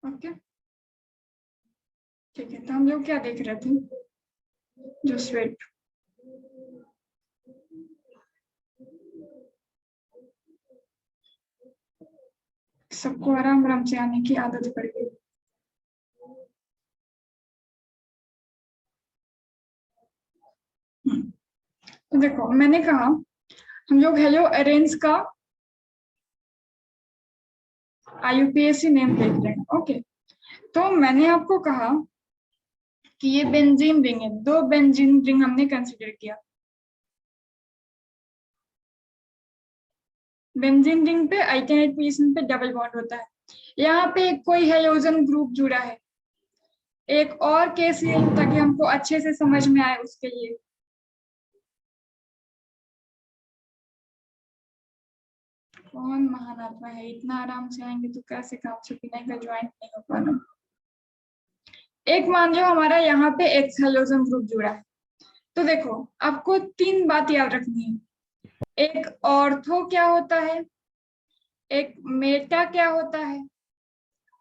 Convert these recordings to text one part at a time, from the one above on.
Okay ठीक है, तो हम लोग क्या देख रहे थे, जो स्वेट सबको आराम आराम से आने की आदत पड़ गई। तो देखो मैंने कहा हम लोग हेलो अरेंज का IUPAC नेम देख रहे हैं। ओके, तो मैंने आपको कहा कि ये बेंजीन रिंग है, 2 बेंजीन रिंग हमने कंसीडर किया। बेंजीन रिंग पे अल्टरनेट पोजीशन पे डबल बॉन्ड होता है। यहाँ पे कोई हेलोजन ग्रुप जुड़ा है। एक और केस ये ताकि हमको अच्छे से समझ में आए उसके लिए, कौन महान आत्मा है, इतना आराम से आएंगे तो कैसे काम से बिना का ज्वाइंट नहीं हो पाना। एक मान लो हमारा यहाँ पे एक हेलोजन ग्रुप जुड़ा है, तो देखो आपको 3 बात याद रखनी है। एक ऑर्थो क्या होता है, एक मेटा क्या होता है,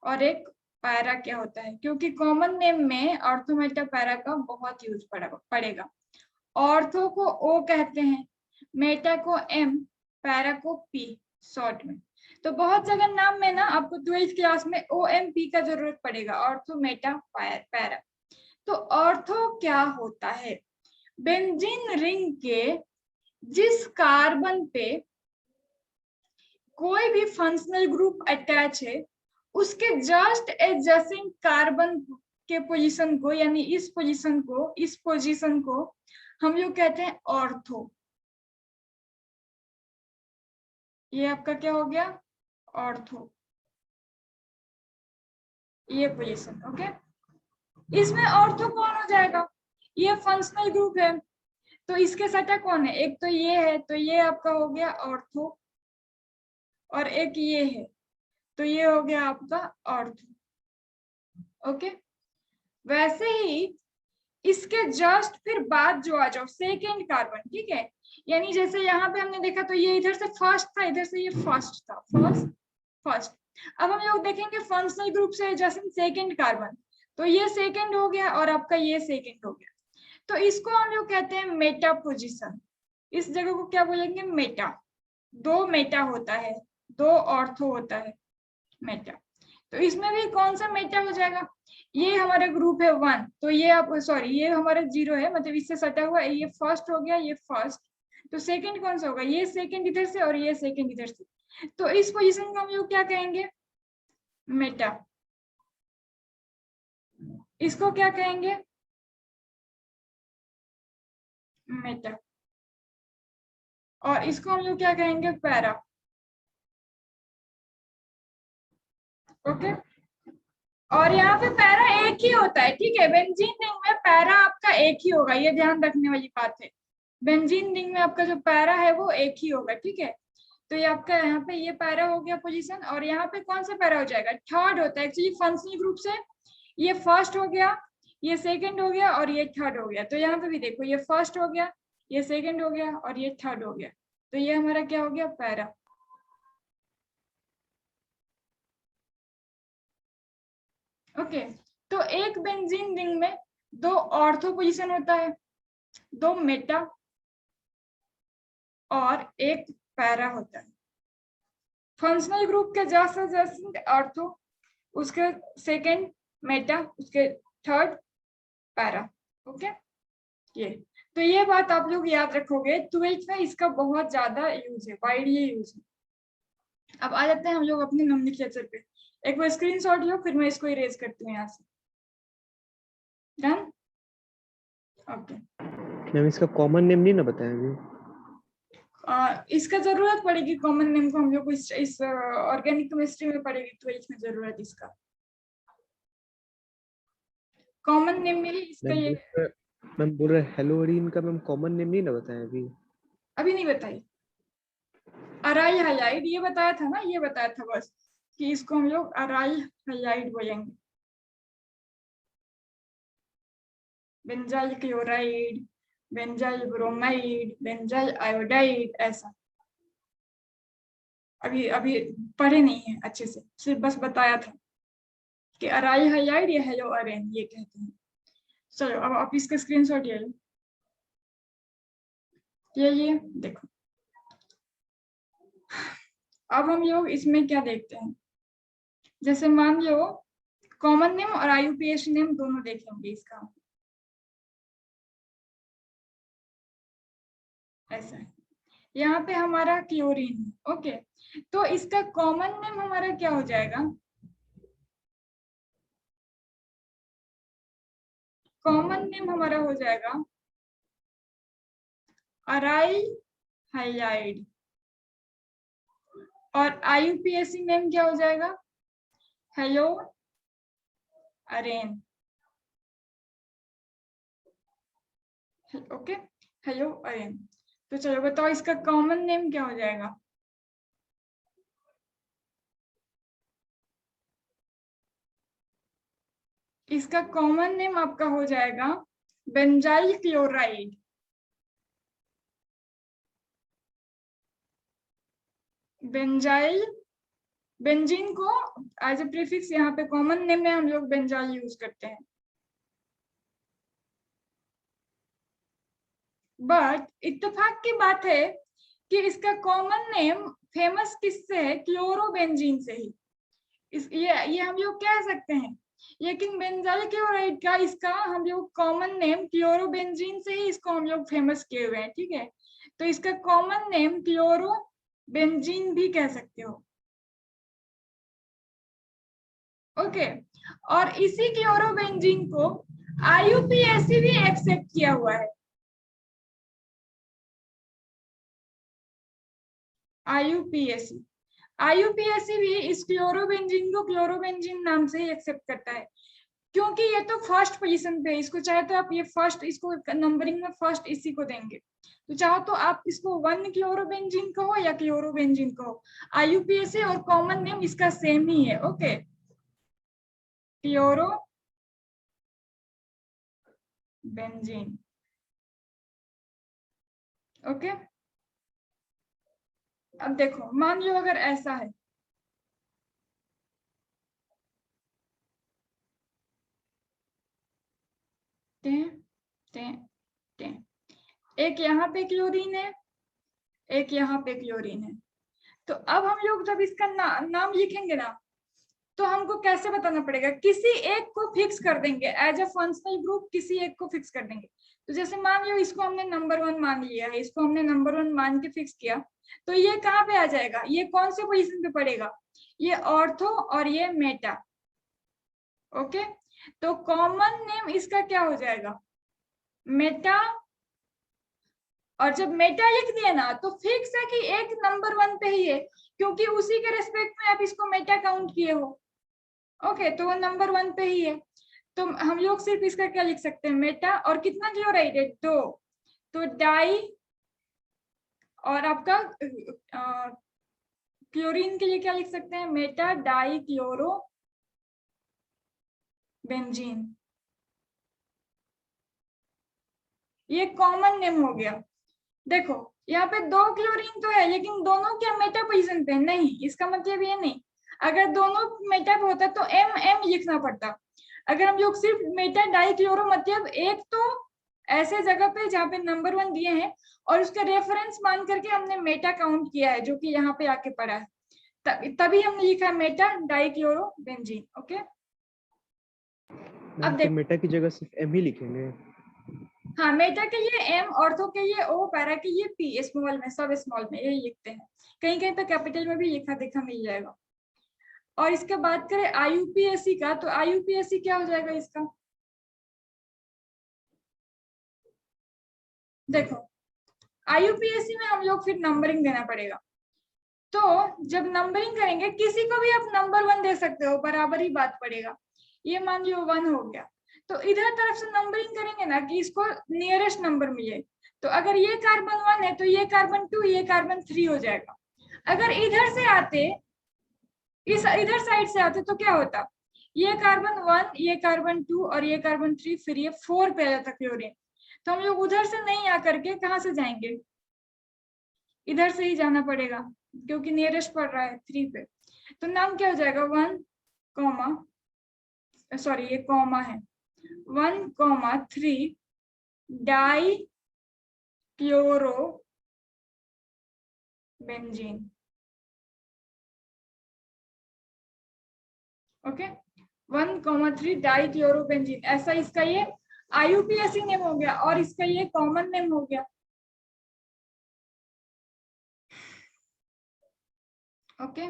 और एक पैरा क्या होता है। क्योंकि कॉमन नेम में ऑर्थो मेटा पैरा का बहुत यूज पड़ेगा। ऑर्थो को O कहते हैं, मेटा को M, पैरा को P शॉर्ट में। तो बहुत जगह नाम में ना आपको 12th क्लास में OMP का जरूरत पड़ेगा, ऑर्थो मेटा पैरा। तो ऑर्थो क्या होता है, बेंजीन रिंग के जिस कार्बन पे कोई भी फंक्शनल ग्रुप अटैच है उसके जस्ट एडजेसेंट कार्बन के पोजीशन को, यानी इस पोजीशन को हम लोग कहते हैं ऑर्थो। ये आपका क्या हो गया, ऑर्थो, ये पोजीशन। ओके, इसमें ऑर्थो कौन हो जाएगा, ये फंक्शनल ग्रुप है तो इसके सटा कौन है, एक तो ये है, तो ये आपका हो गया ऑर्थो, और एक ये है तो ये हो गया आपका ऑर्थो। ओके, वैसे ही इसके जस्ट फिर बाद जो आ जाओ सेकेंड कार्बन, ठीक है। यानी जैसे यहाँ पे हमने देखा तो ये इधर से फर्स्ट था, इधर से ये फर्स्ट था, फर्स्ट। अब हम लोग देखेंगे फंक्शनल ग्रुप से जैसे सेकेंड कार्बन, तो ये सेकेंड हो गया और आपका ये सेकेंड हो गया। तो इसको हम लोग कहते हैं मेटा पोजीशन। इस जगह को क्या बोलेंगे, मेटा। 2 मेटा होता है, 2 ऑर्थो होता है, मेटा। तो इसमें भी कौन सा मेटा हो जाएगा, ये हमारा ग्रुप है 1, तो ये आप सॉरी ये हमारा 0 है, मतलब इससे सटा हुआ ये फर्स्ट हो गया, ये फर्स्ट। तो सेकंड कौन सा होगा, ये सेकंड इधर से और ये सेकंड इधर से। तो इस पोजीशन को हम लोग क्या कहेंगे, मेटा। इसको क्या कहेंगे, मेटा। और इसको हम लोग क्या कहेंगे, पैरा। ओके, और यहाँ पे पैरा एक ही होता है, ठीक है। बेंजीन रिंग में पैरा आपका एक ही होगा, ये ध्यान रखने वाली बात है। बेंजीन रिंग में आपका जो पैरा है वो एक ही होगा, ठीक है। तो ये आपका यहाँ पे ये पैरा हो गया पोजीशन, और यहाँ पे कौन सा पैरा हो जाएगा, थर्ड होता है एक्चुअली फंक्शनल ग्रुप से। ये फर्स्ट हो गया, ये सेकंड हो गया और ये थर्ड हो गया। तो यहाँ पे भी देखो ये फर्स्ट हो गया, ये सेकंड हो गया और ये थर्ड हो गया। तो ये हमारा क्या हो गया, पैरा। ओके, तो एक बेंजीन रिंग में 2 ऑर्थो पोजीशन होता है, 2 मेटा और एक पैरा होता है। फंक्शनल ग्रुप के जैसे ऑर्थो, उसके सेकंड मेटा, उसके थर्ड पैरा। ओके, ये तो ये बात आप लोग याद रखोगे, 12th में इसका बहुत ज्यादा यूज है, वाइडली यूज है। अब आ जाते हैं हम लोग अपने नोमेनक्लेचर पे। एक बार स्क्रीनशॉट लो, फिर मैं इसको इरेज करती हूँ यहाँ से। Done, okay. मैम इसका कॉमन नेम नहीं ना बताया अभी। इसका जरूरत पड़ेगी कॉमन नेम को, हम लोग को इस ऑर्गेनिक केमिस्ट्री में पड़ेगी 12th में जरूरत इसका कॉमन नेम में ही इसका ये। मैम बोल रहे हेलोरीन का मैम कॉमन नेम नहीं ना बताया अभी। अभी नहीं बताई, अराई हाइलाइड ये बताया था ना, ये बताया था बस कि इसको हम लोग अराई हाइलाइड बोलेंगे, benzyl chloride, benzyl bromide, benzyl iodide, ऐसा। अभी अभी पढ़े नहीं है अच्छे से, सिर्फ बस बताया था। कि अराई हाइलाइट या हेलो अरेन ये कहते हैं। चलो अब आप इसका स्क्रीनशॉट ले लो। ये देखो, अब हम लोग इसमें क्या देखते हैं, जैसे मान लो कॉमन नेम और आईयूपीएसी नेम दोनों देखेंगे इसका। ऐसा है, यहाँ पे हमारा क्लोरीन है। ओके, तो इसका कॉमन नेम हमारा क्या हो जाएगा? कॉमन नेम हमारा हो जाएगा अराइल हाइलाइड, और आईयूपीएसी नेम क्या हो जाएगा? Halo arene. Okay, halo arene. तो चलो बताओ इसका कॉमन नेम क्या हो जाएगा? इसका कॉमन नेम आपका हो जाएगा बेंजाइल क्लोराइड। बेंजाइल, बेंजीन को एज ए प्रीफिक्स यहाँ पे कॉमन नेम में हम लोग बेंजाइल यूज करते हैं। बट इत्तेफाक की बात है कि इसका कॉमन नेम फेमस किससे है? क्लोरोबेंजीन से ही। ये हम लोग कह सकते हैं, लेकिन बेंजाइल क्लोराइड का इसका हम लोग कॉमन नेम क्लोरोबेंजीन से ही इसको हम लोग फेमस किए हुए हैं। ठीक है, तो इसका कॉमन नेम क्लोरोबेंजीन भी कह सकते हो। ओके, और इसी क्लोरोबेंजीन को आईयूपीएसी भी एक्सेप्ट किया हुआ है। आईयूपीएसी, आईयूपीएसी भी इस क्लोरोबेंजीन को क्लोरोबेंजीन नाम से ही एक्सेप्ट करता है, क्योंकि ये तो फर्स्ट पोजीशन पे है। इसको चाहे तो आप ये फर्स्ट, इसको नंबरिंग में फर्स्ट इसी को देंगे, तो चाहो तो आप इसको 1 क्लोरोबेंजीन कहो या क्लोरोबेंजीन कहो, आईयूपीएसी और कॉमन नेम इसका सेम ही है। Okay, chlorobenzene. ओके, अब देखो मान लो अगर ऐसा है, एक यहाँ पे क्लोरीन है, एक यहाँ पे क्लोरीन है। तो अब हम लोग जब इसका नाम लिखेंगे ना, तो हमको कैसे बताना पड़ेगा? किसी एक को फिक्स कर देंगे एज ए फंक्शनल ग्रुप, किसी एक को फिक्स कर देंगे। तो जैसे मान लो इसको हमने नंबर 1 मान लिया है, इसको हमने नंबर 1 मान के फिक्स किया, तो ये कहाँ पे आ जाएगा? ये कौन से पोजीशन पे पड़ेगा? ये ऑर्थो और ये मेटा। ओके, तो कॉमन नेम इसका क्या हो जाएगा? मेटा। और जब मेटा लिख दिया ना, तो फिक्स है कि एक नंबर 1 पे ही है, क्योंकि उसी के रेस्पेक्ट में आप इसको मेटा काउंट किए हो। ओके, तो वो नंबर 1 पे ही है। तो हम लोग सिर्फ इसका क्या लिख सकते हैं? मेटा, और कितना क्लोराइड है? 2। तो डाई, और आपका क्लोरीन के लिए क्या लिख सकते हैं? Meta die chloro benzene. ये कॉमन नेम हो गया। देखो यहाँ पे 2 क्लोरीन तो है, लेकिन दोनों क्या मेटा पोजीशन पे? नहीं, इसका मतलब ये नहीं। अगर दोनों मेटा पे होता तो एम एम लिखना पड़ता। अगर हम लोग सिर्फ मेटा डाई क्लोरो, मतलब एक तो ऐसे जगह पे जहाँ पे नंबर 1 दिए हैं, और उसका रेफरेंस मान करके हमने मेटा काउंट किया है, जो कि यहाँ पे आके पड़ा है, तभी हमने लिखा Meta die chloro benzene. Okay, अब देखो, मेटा की जगह सिर्फ एम ही लिखेंगे। हाँ, मेटा के लिए एम, ऑर्थो के लिए ओ, पैरा के लिए पी, स्मॉल में, सब स्मॉल में यही लिखते हैं। कहीं कहीं पे कैपिटल में भी लिखा देखा मिल जाएगा। और इसके बात करें आईयूपीएसी का, तो आईयूपीएसी क्या हो जाएगा इसका? देखो आईयूपीएसी में हम लोग फिर नंबरिंग देना पड़ेगा। तो जब नंबरिंग करेंगे, किसी को भी आप नंबर 1 दे सकते हो, बराबर ही बात पड़ेगा। ये मान लो 1 हो गया, तो इधर तरफ से नंबरिंग करेंगे ना कि इसको नियरेस्ट नंबर मिले। तो अगर ये कार्बन 1 है, तो ये कार्बन 2, ये कार्बन 3 हो जाएगा। अगर इधर से आते, इस इधर साइड से आते, तो क्या होता? ये कार्बन 1, ये कार्बन 2 और ये कार्बन 3, फिर ये 4 पे आ जाता क्लोरीन। तो हम लोग उधर से नहीं आकर के कहाँ से जाएंगे? इधर से ही जाना पड़ेगा, क्योंकि नियरेस्ट पड़ रहा है 3 पे। तो नाम क्या हो जाएगा? 1, सॉरी ये कॉमा है, 1,3 die chloro benzene. Okay, 1,3 die chloro benzene, ऐसा इसका ये IUPAC नेम हो गया और इसका ये कॉमन नेम हो गया। ओके,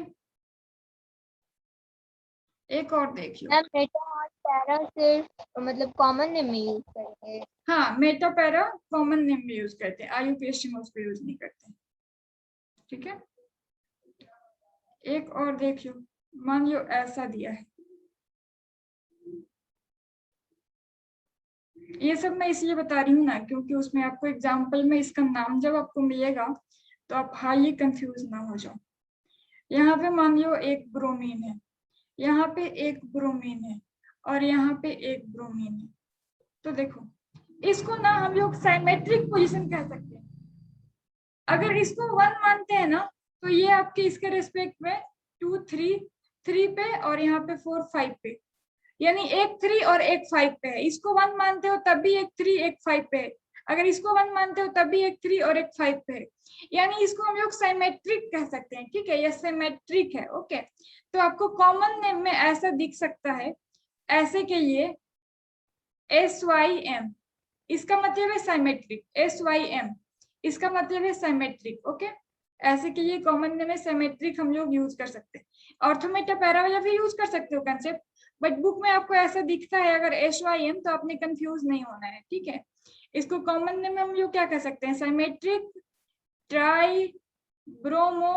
एक और देखिए। मैम मेटा और पैरा सिर्फ मतलब कॉमन नेम में यूज करते हैं। हाँ, मेटा पैरा कॉमन नेम में यूज करते हैं, IUPAC में उसको यूज नहीं करते। ठीक है, एक और देख लो, मान लो ऐसा दिया है, ये सब मैं इसलिए बता रही हूँ ना क्योंकि उसमें आपको एग्जाम्पल में इसका नाम जब आपको मिलेगा तो आप हाईली कंफ्यूज ना हो जाओ। यहाँ पे मान लो एक ब्रोमीन है, यहाँ पे एक ब्रोमीन है और यहाँ पे एक ब्रोमीन है। तो देखो इसको ना हम लोग साइमेट्रिक पोजीशन कह सकते हैं। अगर इसको 1 मानते हैं ना तो ये आपके इसके रेस्पेक्ट में 2 3 पे और यहाँ पे 4 5 पे, यानी एक 3 और एक 5 पे है। इसको 1 मानते हो तब भी एक 3 एक 5 पे है, अगर इसको 1 मानते हो तब भी एक 3 और एक 5 पे है, यानी इसको हम लोग साइमेट्रिक कह सकते हैं। ठीक है, ये साइमेट्रिक है। ओके, तो आपको कॉमन नेम में ऐसा दिख सकता है, ऐसे के लिए SYM, इसका मतलब है साइमेट्रिक। SYM इसका मतलब है साइमेट्रिक। ओके, ऐसे के लिए कॉमन नेम में साइमेट्रिक हम लोग यूज कर सकते हैं। ऑर्थोमेटा पैरा वाला भी यूज कर सकते हो कंसेप्ट, बट बुक में आपको ऐसा दिखता है अगर SYM तो आपने कंफ्यूज नहीं होना है। ठीक है, इसको कॉमन नेम में हम लोग क्या कह सकते हैं, symmetric try bromo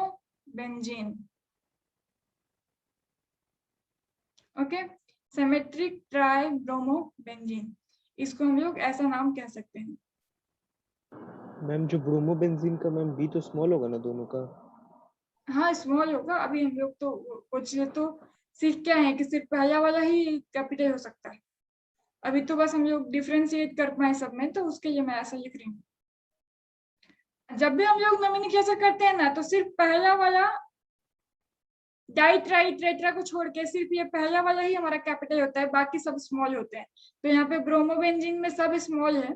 benzene. Okay, symmetric try bromo benzene, इसको हम लोग ऐसा नाम कह सकते हैं। मैम जो ब्रोमो बेंजीन का मैम बी तो स्मॉल होगा ना दोनों का? हाँ स्मॉल होगा, अभी हम लोग तो कुछ तो सीख क्या है कि सिर्फ पहला वाला ही कैपिटल हो सकता है। अभी तो बस हम लोग डिफरेंशिएट कर पाए सब में, तो उसके लिए मैं ऐसा लिख रही हूँ। जब भी हम लोग नोमेनक्लेचर करते हैं ना तो सिर्फ पहला वाला डाई ट्राई ट्रेट्रा को छोड़ के सिर्फ ये पहला वाला ही हमारा कैपिटल होता है, बाकी सब स्मॉल होते हैं। तो यहाँ पे ब्रोमोबेंजीन में सब स्मॉल है,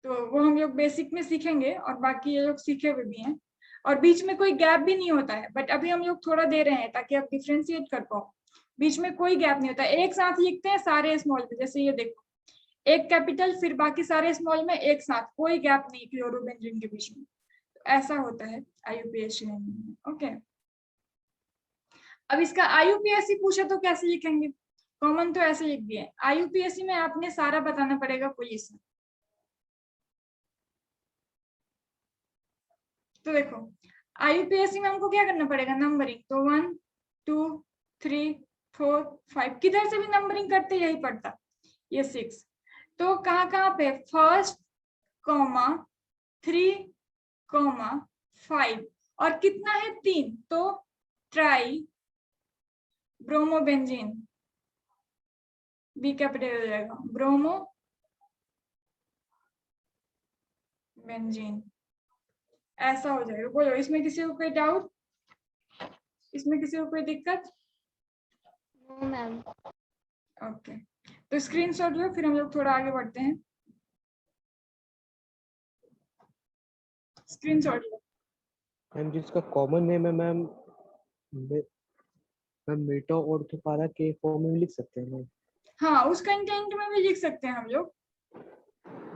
तो वो हम लोग बेसिक में सीखेंगे और बाकी ये लोग सीखे हुए भी हैं, और बीच में कोई गैप भी नहीं होता है। बट अभी हम लोग थोड़ा दे रहे हैं ताकि आप डिफ्रेंशिएट कर पाओ, बीच में कोई गैप नहीं होता, एक साथ लिखते हैं सारे स्मॉल में। जैसे ये देखो, एक कैपिटल फिर बाकी सारे स्मॉल में एक साथ, कोई गैप नहीं क्लोरोबेंजीन के बीच में। तो ऐसा होता है IUPAC में। ओके, अब इसका IUPAC पूछे तो कैसे लिखेंगे, कॉमन तो ऐसे लिख दिए। IUPAC में आपने सारा बताना पड़ेगा पोजीशन। तो देखो IUPAC में हमको क्या करना पड़ेगा, नंबरिंग। तो 1 2 3 4 5, किधर से भी नंबरिंग करते यही पड़ता, ये 6। तो कहाँ पे, फर्स्ट कॉमा 3 कॉमा 5 और कितना है 3, तो ट्राई ब्रोमोबेंजीन, बी कैपिटल हो जाएगा, ब्रोमो बेंजीन, ऐसा हो जाएगा। बोलो इसमें किसी को कोई डाउट, इसमें किसी को कोई दिक्कत? No ma'am. ओके, तो स्क्रीनशॉट लो, फिर हम लोग थोड़ा आगे बढ़ते हैं। स्क्रीनशॉट लो। मैम जिसका कॉमन नेम है मैम मैम मेटा ऑर्थोपारा के फॉर्म में लिख सकते हैं मैम? हाँ, उस कंटेंट में भी लिख सकते हैं हम लोग,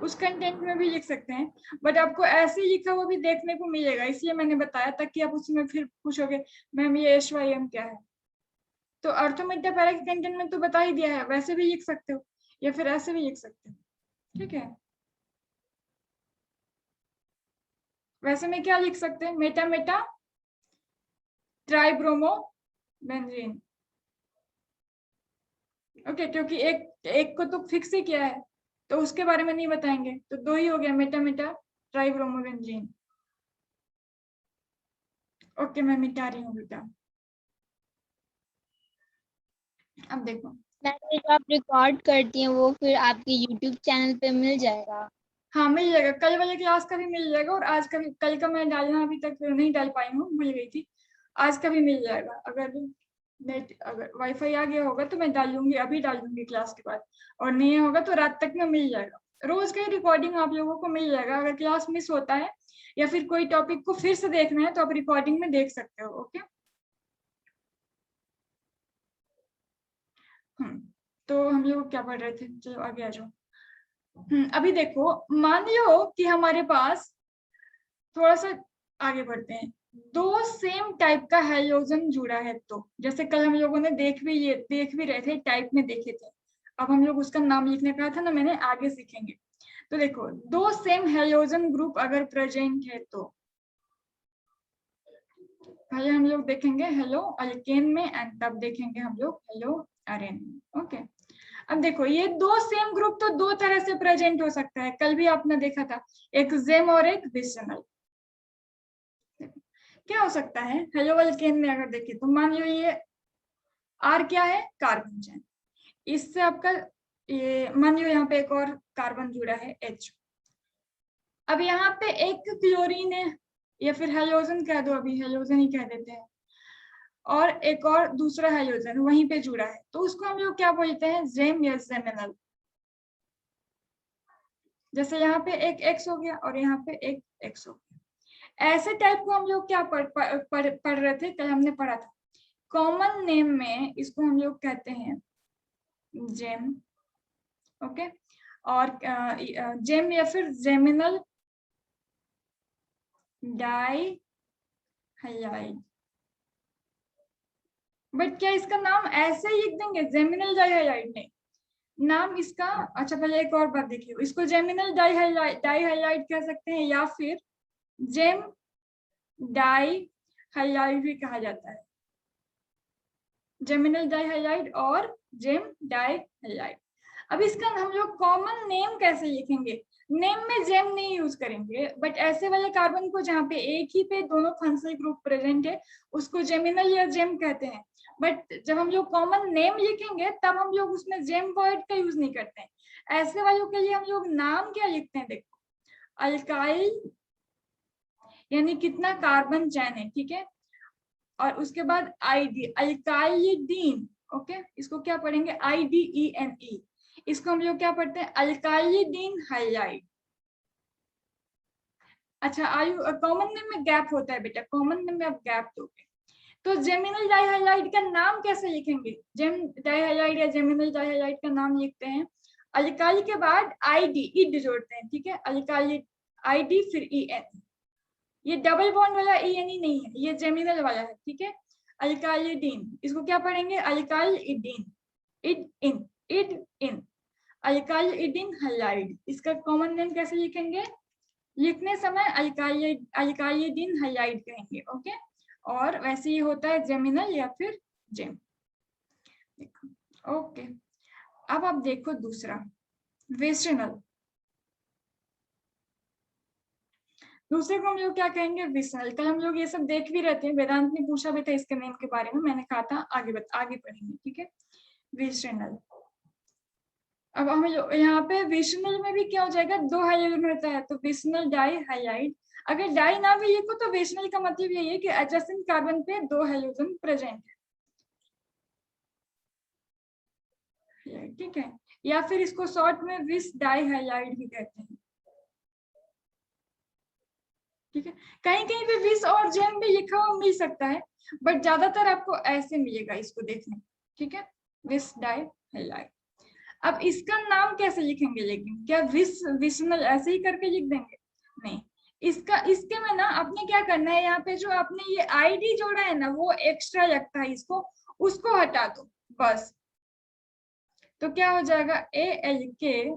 उस कंटेंट में भी लिख सकते हैं, बट आपको ऐसे लिखा हुआ भी देखने को मिलेगा, इसलिए मैंने बताया ताकि आप उसमें फिर पूछोगे मैम ये SYM क्या है। तो अर्थोमेटा पैरा के कंटेंट में तो बता ही दिया है, वैसे भी लिख सकते हो या फिर ऐसे भी लिख सकते हो। ठीक है, वैसे में क्या लिख सकते हैं, Meta Meta tribromo benzene. Okay, क्योंकि एक को तो फिक्स ही किया है तो उसके बारे में नहीं बताएंगे, तो 2 ही हो गया, Meta Meta tribromo benzene. Okay, मैं मिटा रही हूँ बेटा। अब देखो, मैम ये जो आप रिकॉर्ड करती हैं वो फिर आपके YouTube चैनल पे मिल जाएगा? हाँ मिल जाएगा, कल वाले क्लास का भी मिल जाएगा, और आज का भी। कल का मैं डालना अभी तक नहीं डाल पाई हूँ, भूल गई थी, आज का भी मिल जाएगा। अगर नेट अगर वाईफाई आ गया होगा तो मैं डाल दूंगी, अभी डाल दूंगी क्लास के बाद, और नहीं होगा तो रात तक में मिल जाएगा। रोज का रिकॉर्डिंग आप लोगों को मिल जाएगा। अगर क्लास मिस होता है या फिर कोई टॉपिक को फिर से देखना है तो आप रिकॉर्डिंग में देख सकते हो। ओके, तो हम लोग क्या पढ़ रहे थे, चलो आगे आ जाओ। अभी देखो, मान लो कि हमारे पास, थोड़ा सा आगे बढ़ते हैं, दो सेम टाइप का हाइड्रोजन जुड़ा है। तो जैसे कल हम लोगों ने देख भी रहे थे, टाइप में देखे थे। अब हम लोग उसका नाम लिखने का था ना, मैंने आगे सीखेंगे। तो देखो, दो सेम हाइड्रोजन ग्रुप अगर प्रेजेंट है तो पहले हम लोग देखेंगे हेलो अल्केन में, एंड तब देखेंगे हम लोग हेलो अरेन में। ओके, अब देखो, ये दो सेम ग्रुप तो दो तरह से प्रेजेंट हो सकता है। कल भी आपने देखा था, एक जेम और एक विसनल। क्या हो सकता है हेलो अल्केन में, अगर देखें तो मान लो ये आर क्या है, कार्बन चेन। इससे आपका ये मान लो यहाँ पे एक और कार्बन जुड़ा है H। अब यहाँ पे एक क्लोरीन है, या फिर हेलोजन कह दो, अभी हेलोजन ही कह देते हैं, और एक और दूसरा हाइड्रोजन वहीं पे जुड़ा है, तो उसको हम लोग क्या बोलते हैं, जेम या जेमिनल। जैसे यहाँ पे एक एक्स हो गया और यहाँ पे एक एक्स हो गया। ऐसे टाइप को हम लोग क्या पढ़ रहे थे, कल हमने पढ़ा था, कॉमन नेम में इसको हम लोग कहते हैं जेम। ओके, और जेम या फिर जेमिनल डाई हाइलाइड। बट क्या इसका नाम ऐसे ही लिख देंगे, जेमिनल डाई हाइलाइड? नहीं, नाम इसका, अच्छा पहले एक और बात देखिए, इसको जेमिनल डाई हाइलाइड कह सकते हैं, या फिर जेम डाई हाइलाइड भी कहा जाता है। जेमिनल डाई हाइलाइड और जेम डाई हाइलाइड। अब इसका हम लोग कॉमन नेम कैसे लिखेंगे, नेम में जेम नहीं यूज करेंगे, बट ऐसे वाले कार्बन को जहाँ पे एक ही पे दोनों फंक्शनल ग्रुप प्रेजेंट है उसको जेमिनल या जेम कहते हैं। बट जब हम लोग कॉमन नेम लिखेंगे तब हम लोग उसमें जेम वर्ड का यूज नहीं करते हैं। ऐसे वालों के लिए हम लोग नाम क्या लिखते हैं, देखो, अल्काइल यानी कितना कार्बन चैन है, ठीक है, और उसके बाद आईडी अल्काइलिडीन। ओके, इसको क्या पढ़ेंगे, IDENE। इसको हम लोग क्या पढ़ते हैं, अल्काइलिडीन हाइलाइड। अच्छा, कॉमन नेम में गैप होता है बेटा, कॉमन नेम में आप गैप दोगे। तो जेमिनल डाइहाइलाइड का नाम कैसे लिखेंगे, जेम डाइहाइलाइड या जेमिनल डाइहाइलाइड का नाम लिखते हैं, अल्काइल के बाद ID इड जोड़ते हैं, ठीक है, अल्काइल ID फिर EN। ये डबल बॉन्ड वाला ENE नहीं है, ये जेमिनल वाला है, ठीक है। अल्काइलिडीन, इसको क्या पढ़ेंगे, अल्काइलिडीन, इड इन अल्काइलिडीन हाइलाइड। इसका कॉमन नेम कैसे लिखेंगे, लिखने समय अल्काइलिडीन हाइलाइड कहेंगे। ओके, और वैसे ही होता है जेमिनल या फिर जेम। ओके, अब आप देखो दूसरा विसनल। दूसरे को हम लोग क्या कहेंगे, विसनल। कल हम लोग ये सब देख भी रहते हैं, वेदांत ने पूछा भी था इसके नेम के बारे में, मैंने कहा था आगे पढ़ेंगे, ठीक है। विसनल, अब हम यहाँ पे विसनल में भी क्या हो जाएगा, दो हाइलाइड रहता है, तो विसनल डाई हाइलाइड। अगर डाई ना भी लिखो तो विसनल का मतलब यही है कि एडजेसेंट कार्बन पे दो हाइड्रोजन प्रेजेंट है, ठीक है, या फिर इसको शॉर्ट में विस डाई हाइलाइड भी कहते हैं, ठीक है। कहीं कहीं पे विस और जेम भी लिखा हुआ मिल सकता है, बट ज्यादातर आपको ऐसे मिलेगा इसको देखने, ठीक है, विस डाई हाइलाइड। अब इसका नाम कैसे लिखेंगे, लेकिन क्या विसनल ऐसे ही करके लिख देंगे, नहीं, इसके में ना आपने क्या करना है, यहाँ पे जो आपने ये ID जोड़ा है ना वो एक्स्ट्रा लगता है, उसको हटा दो बस। तो क्या हो जाएगा, ALKYLEN।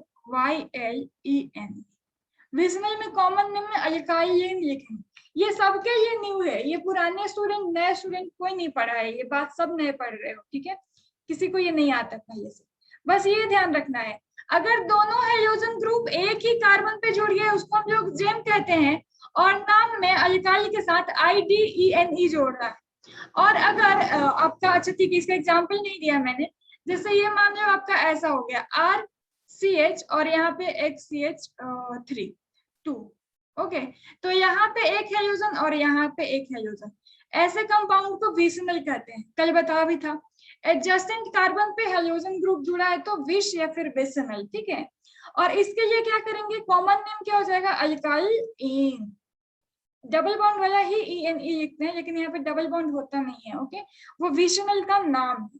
विसनल में कॉमन नेम में अल्काइलिन लिखेंगे। ये सबके लिए न्यू है, ये पुराने स्टूडेंट नए स्टूडेंट कोई नहीं पढ़ा है, ये बात सब नए पढ़ रहे हो, ठीक है, किसी को ये नहीं आता पहले से। बस ये ध्यान रखना है, अगर दोनों हाइड्रोजन ग्रुप एक ही कार्बन पे जुड़ गए उसको हम लोग जेम कहते हैं, और नाम में अल्काइल के साथ IDENE जोड़ना है। और अगर आपका, अच्छा ठीक है, इसका एग्जाम्पल नहीं दिया मैंने, जैसे ये मान लो आपका ऐसा हो गया RCH और यहाँ पे XCH3 2। ओके, तो यहाँ पे एक हाइड्रोजन और यहाँ पे एक हाइड्रोजन, ऐसे कंपाउंड को विषनल कहते हैं, कल बताया भी था। एडजेसेंट कार्बन पे हेलोजन ग्रुप जुड़ा है तो विष या फिर विषनल, ठीक है। और इसके लिए क्या करेंगे, कॉमन नेम क्या हो जाएगा, अल्काइल इन। डबल बॉन्ड वाला ही ENE लिखते हैं, लेकिन यहाँ पे डबल बॉन्ड होता नहीं है, ओके, वो विषनल का नाम है।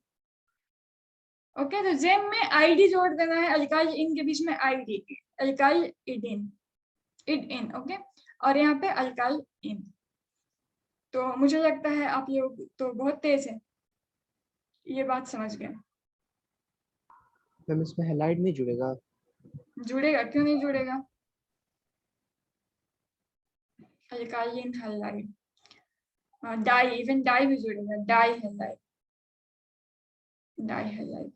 ओके, तो जेम में आईडी जोड़ देना है, अल्काइल इन के बीच में आईडी, अल्काइल इडिन, इड ओके, और यहाँ पे अल्काइल इन। तो मुझे लगता है आप लोग तो बहुत तेज है, ये बात समझ गए। मैम इसमें हैलाइड नहीं जुड़ेगा? जुड़ेगा, क्यों नहीं जुड़ेगा, alkyl halide, di, even di भी जुड़ेगा, di halide, di halide.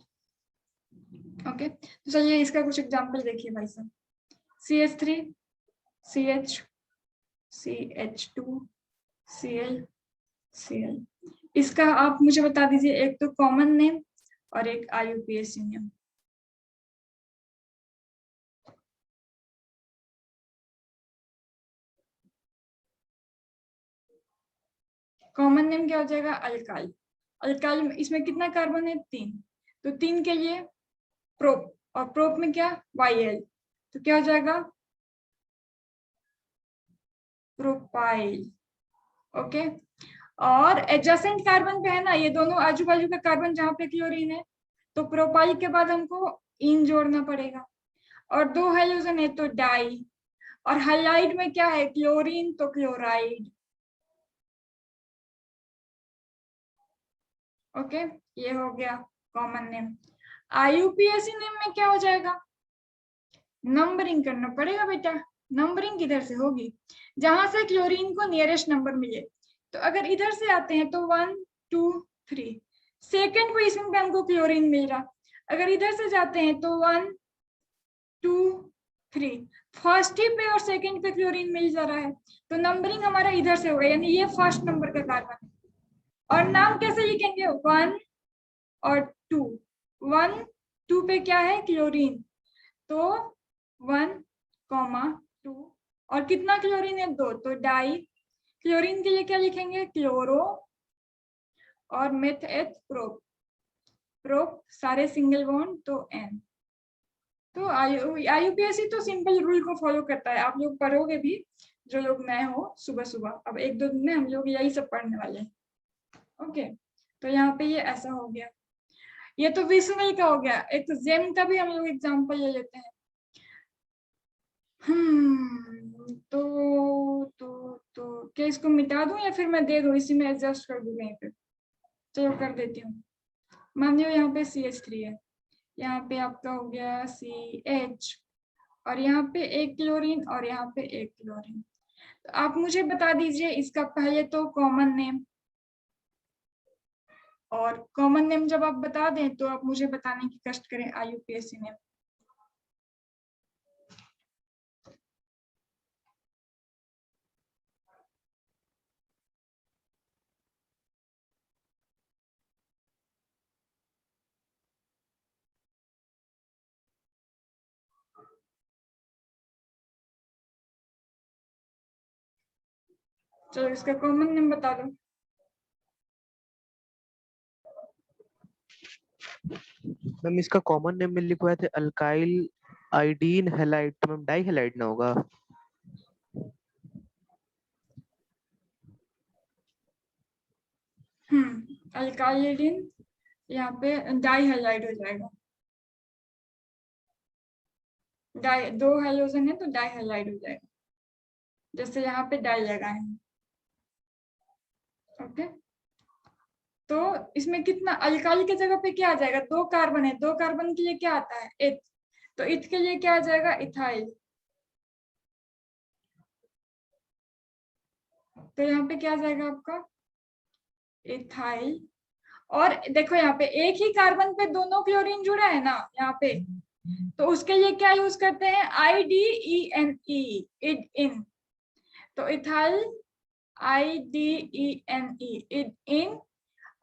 Okay, तो चलिए इसका कुछ एग्जांपल देखिए भाई साहब। CH3 CH CH2 Cl Cl, इसका आप मुझे बता दीजिए एक तो कॉमन नेम और एक IUPAC नेम। कॉमन नेम क्या हो जाएगा, अल्काइल। अल्काइल में इसमें कितना कार्बन है, 3, तो 3 के लिए प्रोप, और प्रोप में क्या, YL, तो क्या हो जाएगा, प्रोपाइल। ओके, और एडजेसेंट कार्बन पे है ना, ये दोनों आजू बाजू का कार्बन जहाँ पे क्लोरीन है, तो प्रोपाइल के बाद हमको इन जोड़ना पड़ेगा, और 2 हाइड्रोजन है तो डाई, और हाइलाइड में क्या है, क्लोरीन तो क्लोराइड। ओके, ये हो गया कॉमन नेम। IUPAC नेम में क्या हो जाएगा, नंबरिंग करना पड़ेगा बेटा। नंबरिंग किधर से होगी, जहां से क्लोरीन को नियरेस्ट नंबर मिले। तो अगर इधर से आते हैं तो 1 2 3, सेकेंड पोजिशन पे हमको क्लोरीन मिल रहा। अगर इधर से जाते हैं तो 1 2 3, फर्स्ट ही पे और सेकेंड पे क्लोरीन मिल जा रहा है, तो नंबरिंग हमारा इधर से होगा, यानी ये फर्स्ट नंबर का कार्बन है। और नाम कैसे लिखेंगे, 1 और 2, 1 2 पे क्या है, क्लोरीन, तो 1 2, और कितना क्लोरीन है, 2, तो डाई। क्लोरीन के लिए क्या लिखेंगे, क्लोरो, और मेथ एथ प्रोप, प्रोप सारे सिंगल बॉन्ड तो N। तो IUPAC तो सिंपल रूल को फॉलो करता है, आप लोग पढ़ोगे भी, जो लोग नए हो सुबह सुबह, अब 1-2 दिन में हम लोग यही सब पढ़ने वाले हैं। ओके, तो यहाँ पे ये ऐसा हो गया, ये तो विषनल का हो गया। एक तो जेम का भी हम लोग एग्जांपल ले लेते हैं। तो क्या इसको मिटा दूं या फिर मैं दे दूं, इसी में एडजस्ट कर दूं कहीं पे, चलो कर देती हूँ। मान लो यहाँ पे CH3 है, यहाँ पे आपका हो गया CH, और यहाँ पे एक क्लोरीन और यहाँ पे एक क्लोरीन। तो आप मुझे बता दीजिए इसका पहले तो कॉमन नेम, और कॉमन नेम जब आप बता दें तो आप मुझे बताने की कष्ट करें IUPAC नेम। चलो इसका कॉमन नेम बता दो। मैम इसका कॉमन नेम में लिखवाए थे अल्काइल आइडीन हैलाइड, तो मैम डाई हैलाइड ना होगा? अल्काइलिन, यहाँ पे डाई हैलाइड हो जाएगा, डाई, 2 हाइड्रोजन है तो डाई हैलाइड हो जाएगा, जैसे यहाँ पे डाई लगाए हैं। ओके, तो इसमें कितना, अल्काइल के जगह पे क्या आ जाएगा, 2 कार्बन है, 2 कार्बन के लिए क्या आता है, इथ, तो इथ के लिए क्या आ जाएगा, इथाइल। तो यहाँ पे क्या आ जाएगा आपका, इथाइल। और देखो यहाँ पे एक ही कार्बन पे दोनों क्लोरीन जुड़ा है ना यहाँ पे, तो उसके लिए क्या यूज करते हैं, IDENE, इड इन, तो इथाइल IDENE, इड इन,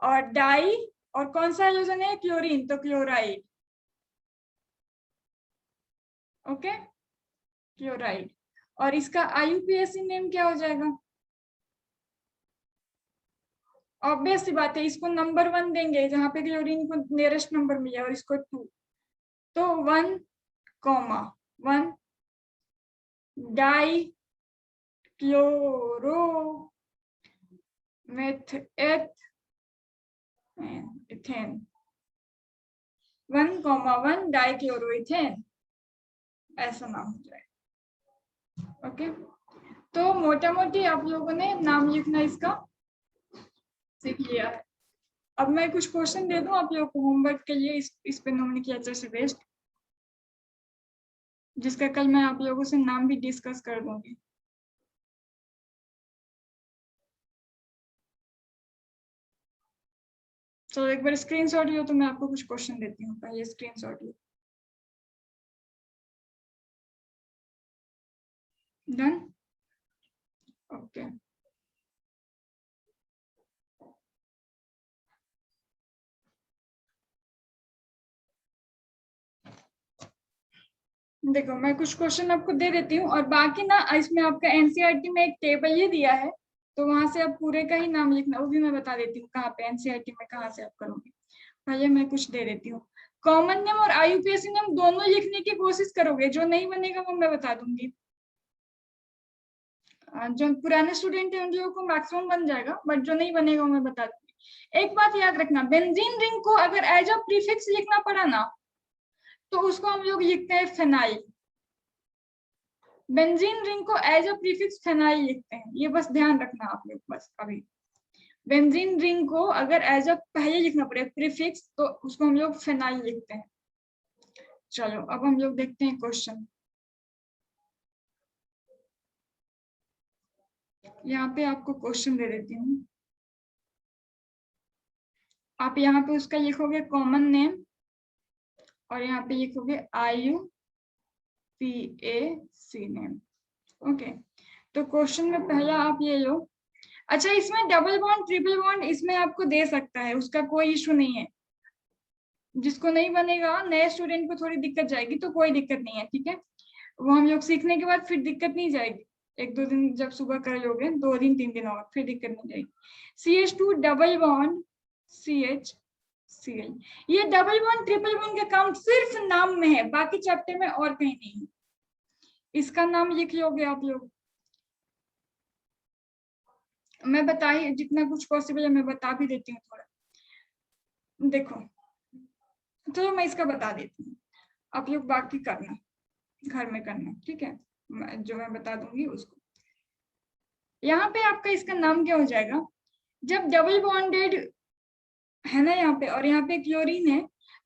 और डाई, और कौन सा हाइड्रोजन है, क्लोरीन, तो क्लोराइड। Okay, chloride. और इसका IUPAC नेम क्या हो जाएगा, ऑब्वियस सी बात है, इसको नंबर 1 देंगे जहां पे क्लोरीन को नियरेस्ट नंबर मिला और इसको 2, तो 1, 1 di chloro meth ethane, 1,1 dichloroethane, ऐसा नाम हो जाए। ओके, तो मोटा मोटी आप लोगों ने नाम लिखना इसका सीख लिया है। अब मैं कुछ क्वेश्चन दे दूं आप लोगों को होमवर्क के लिए इस पे नोमेनक्लेचर से बेस्ड, जिसका कल मैं आप लोगों से नाम भी डिस्कस कर दूंगी। चलो एक बार स्क्रीनशॉट लो, तो मैं आपको कुछ क्वेश्चन देती हूँ, पहले स्क्रीनशॉट लो। Done, okay. देखो मैं कुछ क्वेश्चन आपको दे देती हूँ, और बाकी ना इसमें आपका एनसीईआरटी में एक टेबल ही दिया है, तो वहां से आप पूरे का ही नाम लिखना, वो भी मैं बता देती हूँ कहाँ पे एनसीईआरटी में कहाँ से आप करोगे। पहले मैं कुछ दे देती हूँ। कॉमन नेम और आईयूपीएसी नेम दोनों लिखने की कोशिश करोगे, जो नहीं बनेगा वो मैं बता दूंगी। जो पुराने स्टूडेंट है उन लोगों को मैक्सिमम बन जाएगा, बट जो नहीं बनेगा वो मैं बता दूंगी। एक बात याद रखना, बेंजीन रिंग को अगर एज अ प्रीफिक्स लिखना पड़ा ना, तो उसको हम लोग लिखते हैं फेनाइल। बेंजीन रिंग को एज अ प्रीफिक्स फेनाइल लिखते हैं, ये बस ध्यान रखना आप लोग। बस अभी बेंजीन रिंग को अगर एज अ पहले लिखना पड़े प्रीफिक्स, तो उसको हम लोग फेनाइल लिखते हैं। चलो अब हम लोग देखते हैं क्वेश्चन। यहाँ पे आपको क्वेश्चन दे देती हूँ, आप यहाँ पे उसका लिखोगे कॉमन नेम, और यहाँ पे लिखोगे IUPAC नेम। ओके, तो क्वेश्चन में पहला आप ये लो। अच्छा, इसमें डबल बॉन्ड ट्रिपल बॉन्ड इसमें आपको दे सकता है, उसका कोई इशू नहीं है। जिसको नहीं बनेगा, नए स्टूडेंट को थोड़ी दिक्कत जाएगी, तो कोई दिक्कत नहीं है, ठीक है। वो हम लोग सीखने के बाद फिर दिक्कत नहीं जाएगी, 1-2 दिन जब सुबह कर लोगे, 2 दिन 3 दिन और फिर दिक्कत नहीं जाएगी। CH2 डबल बॉन्ड CHCl, ये डबल बॉन्ड ट्रिपल बॉन्ड का काम सिर्फ नाम में है, बाकी चैप्टर में और कहीं नहीं है। इसका नाम लिख लोगे आप लोग। मैं बता ही, जितना कुछ पॉसिबल है मैं बता भी देती हूँ थोड़ा। देखो चलो मैं इसका बता देती हूँ, आप लोग बाकी करना, घर में करना, ठीक है। जो मैं बता दूंगी उसको। यहाँ पे आपका इसका नाम क्या हो जाएगा, जब डबल बॉन्डेड है ना यहाँ पे, और यहाँ पे क्लोरीन है,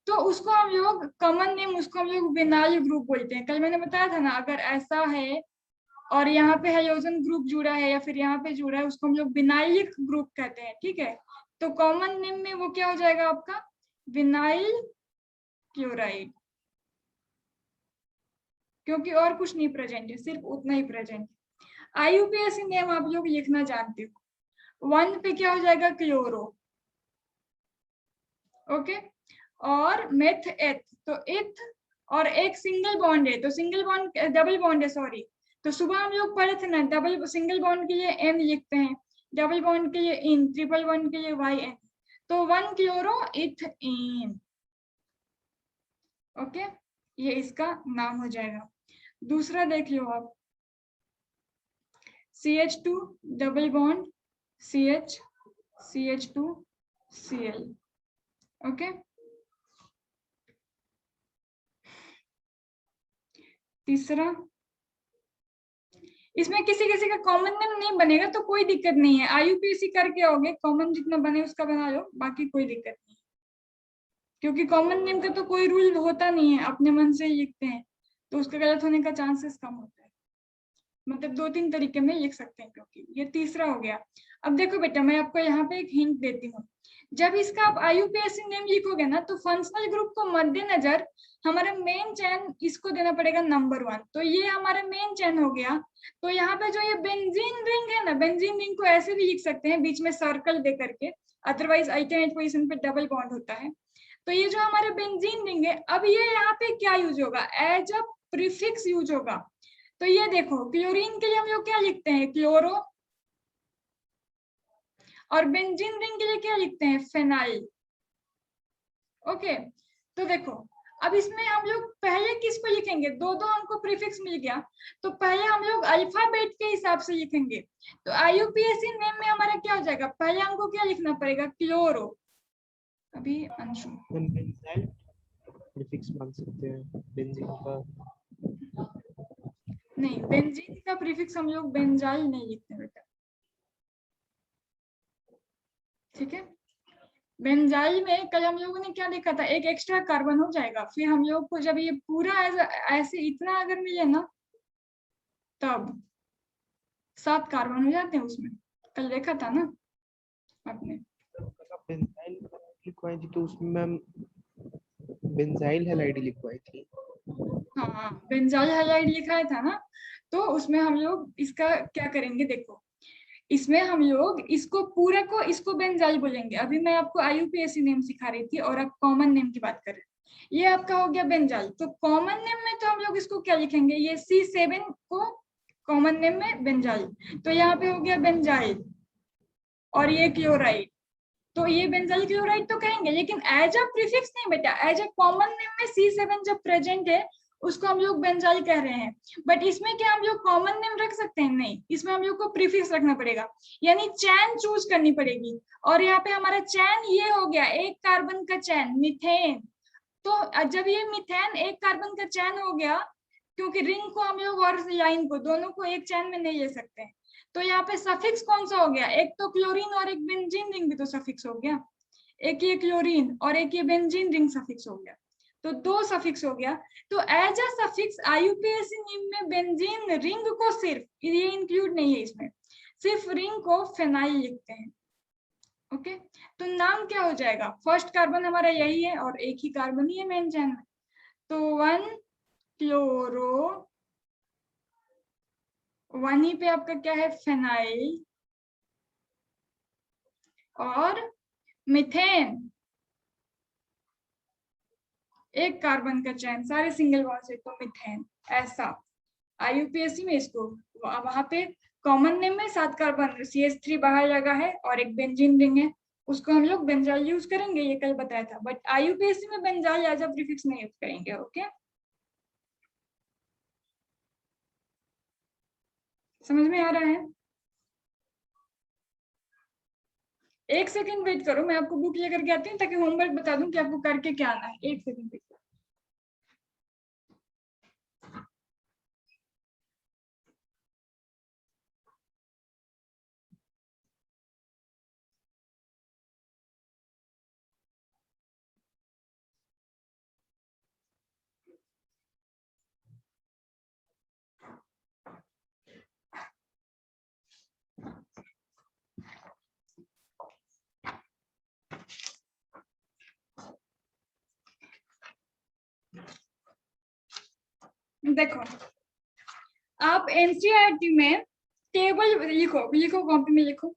तो उसको हम लोग कॉमन नेम, उसको हम लोग विनाइल ग्रुप बोलते हैं। कल मैंने बताया था ना, अगर ऐसा है और यहाँ पे हाइड्रोजन ग्रुप जुड़ा है या फिर यहाँ पे जुड़ा है, उसको हम लोग विनाइलिक ग्रुप कहते हैं, ठीक है। तो कॉमन नेम में वो क्या हो जाएगा आपका, विनाइल क्लोराइड, क्योंकि और कुछ नहीं प्रेजेंट है, सिर्फ उतना ही प्रेजेंट है। IUPAC नेम आप लोग लिखना जानते हो। 1 पे क्या हो जाएगा, क्लोरो, ओके। और मेथ एथ, तो एथ और एक सिंगल बॉन्ड है, तो सिंगल बॉन्ड डबल बॉन्ड है, सॉरी। तो सुबह हम लोग पढ़े थे ना, डबल सिंगल बॉन्ड के लिए N लिखते हैं, डबल बॉन्ड के लिए इन, ट्रिपल बॉन्ड के लिए YN, तो 1 क्लोरो इथेन, ओके। ये इसका नाम हो जाएगा। दूसरा देख लो आप, CH2 double bond CH, CH2Cl, okay. तीसरा, इसमें किसी किसी का कॉमन नेम नहीं बनेगा तो कोई दिक्कत नहीं है, IUPAC करके आओगे, कॉमन जितना बने उसका बना लो, बाकी कोई दिक्कत नहीं, क्योंकि कॉमन नेम का तो कोई रूल होता नहीं है, अपने मन से ही लिखते हैं, तो उसका गलत होने का चांसेस कम होता है। मतलब 2-3 तरीके में लिख सकते हैं, क्योंकि ये तीसरा हो गया। अब देखो बेटा, मैं आपको यहाँ पे एक हिंट देती हूँ, जब इसका आप IUPAC नेम लिखोगे ना, तो फंक्शनल ग्रुप को मद्देनजर हमारा मेन चेन इसको देना पड़ेगा नंबर 1, तो ये हमारा मेन चेन हो गया। तो यहाँ पे जो ये बेंजीन रिंग है ना, बेंजीन रिंग को ऐसे भी लिख सकते हैं, बीच में सर्कल दे करके, अदरवाइज अल्टरनेट पोजीशन पे डबल बॉन्ड होता है। तो ये जो हमारा बेंजीन रिंग है, अब ये यहाँ पे क्या यूज होगा, एज अ प्रीफिक्स यूज होगा। तो ये देखो, क्लोरीन के लिए हम लोग क्या लिखते हैं, क्लोरो, और बेंजीन रिंग के लिए क्या लिखते हैं, फेनाइल। ओके, तो देखो अब इसमें हम लोग पहले किसको लिखेंगे, दो दो हमको प्रीफिक्स मिल गया, तो पहले हम लोग अल्फाबेट के हिसाब से लिखेंगे। तो IUPAC नेम में हमारा क्या हो जाएगा, पहले हमको क्या लिखना पड़ेगा, क्लोरो। अभी अंशु बेंजाइल प्रीफिक्स मान सकते हैं बेंजीन का। नहीं, बेंजीन का प्रीफिक्स हम लोग बेंजाइल नहीं लिखते बेटा, ठीक है। बेंजाइल में कल हम लोगों ने क्या देखा था, एक एक्स्ट्रा कार्बन हो जाएगा, फिर हम लोग को जब ये पूरा ऐसे इतना अगर मिले ना, तब 7 कार्बन हो जाते हैं उसमें, कल देखा था ना आपने। बेंजाइल लिखवाई थी तो उसमें मैम बेंजाइल हैलाइड लिखवाई थी। हाँ, बेंजाइल हैलाइड लिखा था ना, तो उसमें हम लोग इसका क्या करेंगे, देखो इसमें हम लोग इसको पूरे को इसको बेंजाइल बोलेंगे। अभी मैं आपको IUPAC नेम सिखा रही थी और आप कॉमन नेम की बात कर रहे हैं, ये आपका हो गया बेंजाइल। तो कॉमन नेम में तो हम लोग इसको क्या लिखेंगे, ये C7 को कॉमन नेम में बेंजाइल, तो यहाँ पे हो गया बेंजाइल, और ये क्लोराइड, तो ये बेंजाइल क्लोराइड तो कहेंगे, लेकिन एज अ प्रीफिक्स नहीं बेटा, एज अ कॉमन नेम में C7 जब प्रेजेंट है उसको हम लोग बेंजाइल कह रहे हैं। बट इसमें क्या हम लोग कॉमन नेम रख सकते हैं, नहीं, इसमें हम लोग को प्रीफिक्स रखना पड़ेगा, यानी चैन चूज करनी पड़ेगी। और यहाँ पे हमारा चैन ये हो गया, एक कार्बन का चैन, मीथेन। तो जब ये मीथेन एक कार्बन का चैन हो गया, क्योंकि रिंग को हम लोग और लाइन को दोनों को एक चैन में नहीं ले सकते हैं, तो यहाँ पे सफिक्स कौन सा हो गया, एक तो क्लोरीन और एक बेंजीन रिंग भी तो सफिक्स हो गया, एक ये क्लोरीन और एक ये बेंजीन रिंग सफिक्स हो गया, तो 2 सफिक्स हो गया। तो as a suffix IUPAC name में बेंजीन रिंग को सिर्फ, ये इंक्लूड नहीं है इसमें, सिर्फ रिंग को फेनाइल लिखते हैं। ओके, तो नाम क्या हो जाएगा, फर्स्ट कार्बन हमारा यही है और एक ही कार्बन ही है मेन चैन में, तो 1 क्लोरो, 1 ही पे आपका क्या है, फेनाइल, और मीथेन, एक कार्बन का चैन, सारे सिंगल बॉन्ड से, तो मीथेन। ऐसा IUPAC में इसको वहां पे कॉमन नेम में 7 कार्बन, CH3 बाहर लगा है और एक बेंजीन रिंग है, उसको हम लोग बेंजाइल यूज करेंगे, ये कल बताया था। बट IUPAC में बेंजाइल एज अ प्रीफिक्स नहीं यूज करेंगे। ओके, समझ में आ रहा है? एक सेकंड वेट करो, मैं आपको बुक लेकर के आती हूँ ताकि होमवर्क बता दूं कि आपको करके क्या आना है। एक सेकंड वेट करो। देखो, आप NCERT में टेबल लिखो, लिखो कॉपी में लिखो।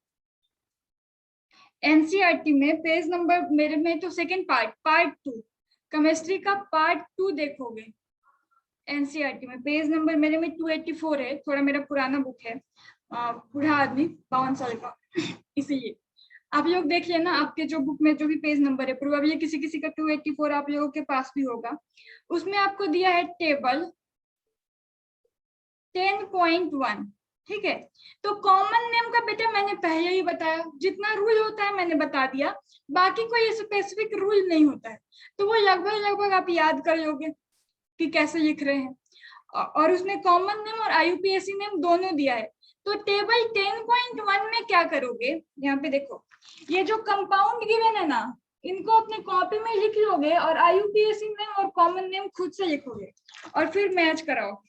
NCERT में पेज नंबर, मेरे में तो सेकंड पार्ट 2 केमिस्ट्री का पार्ट 2 देखोगे। NCERT में पेज नंबर मेरे में 284 है, थोड़ा मेरा पुराना बुक है, बूढ़ा आदमी 52 साल का इसीलिए आप लोग देख लेना, आपके जो बुक में जो भी पेज नंबर है, प्रोबेबली किसी किसी का 284 आप लोगों के पास भी होगा। उसमें आपको दिया है टेबल 10.1, ठीक है। तो कॉमन नेम का बेटा मैंने पहले ही बताया, जितना रूल होता है मैंने बता दिया, बाकी कोई स्पेसिफिक रूल नहीं होता है, तो वो लगभग आप याद कर लोगे कि कैसे लिख रहे हैं। और उसने कॉमन नेम और IUPAC नेम दोनों दिया है। तो टेबल 10.1 में क्या करोगे, यहाँ पे देखो, ये जो कंपाउंड गिवन है ना, इनको अपने कॉपी में लिख लोगे और IUPAC नेम और कॉमन नेम खुद से लिखोगे और फिर मैच कराओ।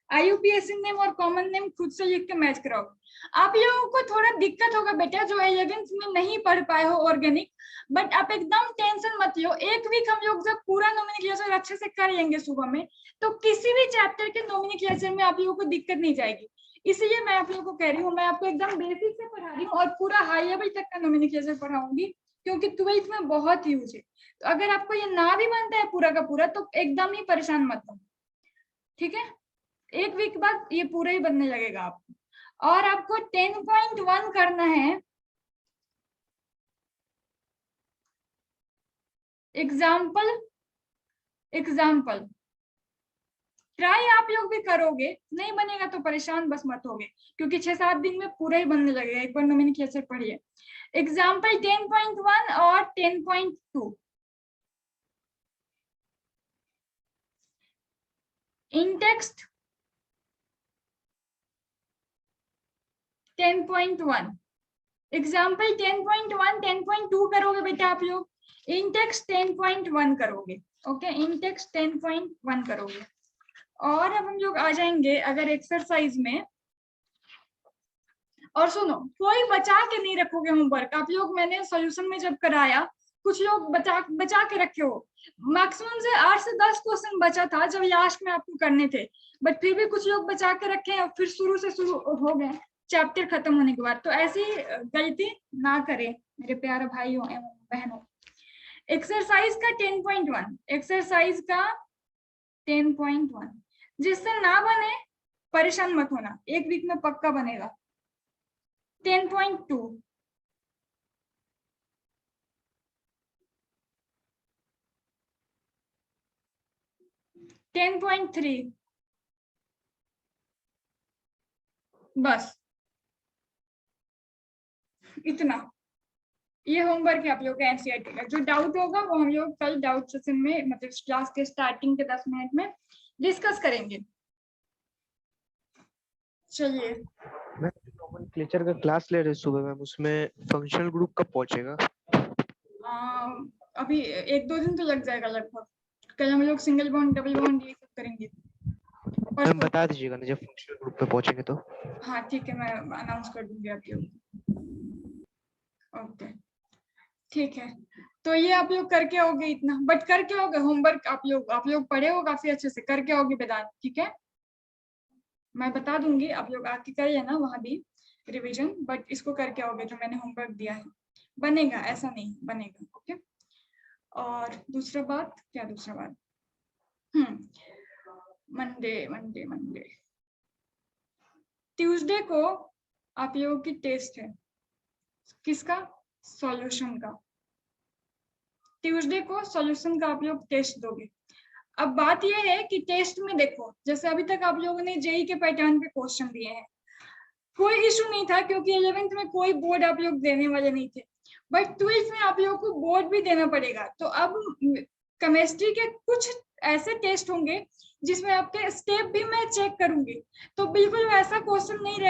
IUPAC नेम और कॉमन नेम खुद से लिख के मैच कराओ। आप लोगों को थोड़ा दिक्कत होगा बेटा जो 11th में नहीं पढ़ पाए हो ऑर्गेनिक, बट आप एकदम टेंशन मत लो। एक वीक हम लोग जब पूरा नोमेनक्लेचर अच्छे से कर लेंगे सुबह में, तो किसी भी चैप्टर के नोमेनक्लेचर में आप लोगों को दिक्कत नहीं जाएगी। इसलिए मैं आप लोगों को कह रही हूँ, मैं आपको एकदम बेसिक से पढ़ा रही हूँ और पूरा हाई लेवल तक का नोमेनक्लेचर पढ़ाऊंगी, क्योंकि 12th में बहुत यूज है। तो अगर आपको ये ना भी बनता है पूरा का पूरा, तो एकदम ही परेशान मत हो, ठीक है। एक वीक बाद ये पूरा ही बनने लगेगा आपको। और आपको 10.1 करना है, एग्जाम्पल ट्राई आप लोग भी करोगे, नहीं बनेगा तो परेशान बस मत होगे, क्योंकि 6-7 दिन में पूरा ही बनने लगेगा। एक बार नोमेनक्लेचर कैसे पढ़िए। एग्जाम्पल 10.1 और 10.2। इन टेक्स्ट 10.1, एग्जाम्पल 10.1, 10.2 करोगे बेटा आप लोग, इन टेक्स्ट 10.1 करोगे। ओके, इन टेक्स्ट 10.1 करोगे। और अब हम लोग आ जाएंगे अगर एक्सरसाइज में, और सुनो, कोई बचा के नहीं रखोगे होमवर्क आप लोग। मैंने सॉल्यूशन में जब कराया, कुछ लोग बचा के रखे हो। मैक्सिमम से 8 से 10 क्वेश्चन बचा था जब लास्ट में आपको करने थे, बट फिर भी कुछ लोग बचा के रखे हैं और फिर शुरू से शुरू हो गए चैप्टर खत्म होने के बाद। तो ऐसी गलती ना करें मेरे प्यारे भाइयों एवं बहनों। एक्सरसाइज का 10.1, एक्सरसाइज का 10.1, जिससे ना बने परेशान मत होना, एक वीक में पक्का बनेगा। 10.2, टेन पॉइंट 3, बस इतना। ये होमवर्क है आप लोग का एनसीईआरटी का। जो डाउट होगा वो हम लोग कल डाउट सेशन में, मतलब क्लास के स्टार्टिंग के 10 मिनट में डिस्कस करेंगे। चलिए, मैं नोमेनक्लेचर का क्लास ले रहे सुबह मैम, उसमें फंक्शनल ग्रुप कब पहुंचेगा? अभी 1-2 दिन तो लग जाएगा लगभग। कल हम लोग सिंगल बॉन्ड, डबल बॉन्ड ये सब करेंगे। मैम बता दीजिएगा ना जब फंक्शनल ग्रुप पे पहुंचेंगे तो। हाँ ठीक है, मैं अनाउंस कर दूंगी आप लोग। ओके ठीक है, तो ये आप लोग करके आओगे इतना, बट करके आओगे होमवर्क। आप लोग पढ़े हो काफी अच्छे से, करके आओगे वेदांत, ठीक है। मैं बता दूंगी, आप लोग आके करिए ना वहां भी रिवीजन, बट इसको करके आओगे जो मैंने होमवर्क दिया है। बनेगा, ऐसा नहीं बनेगा। ओके, और दूसरा बात, क्या दूसरा बात, मंडे ट्यूसडे को आप लोगों की टेस्ट है। किसका? सॉल्यूशन का। ट्यूसडे को सॉल्यूशन का आप लोग टेस्ट दोगे। अब बात यह है कि टेस्ट में देखो, जैसे अभी तक आप लोगों ने जेई के पैटर्न पे क्वेश्चन दिए हैं, कोई इशू नहीं था क्योंकि 11th में कोई बोर्ड आप लोग देने वाले नहीं थे, बट 12th में आप लोगों को बोर्ड भी देना पड़ेगा। तो अब केमिस्ट्री के कुछ ऐसे टेस्ट होंगे जिसमें आपके स्टेप भी मैं चेक करूंगी, तो बिल्कुल वैसा क्वेश्चन नहीं रहेगा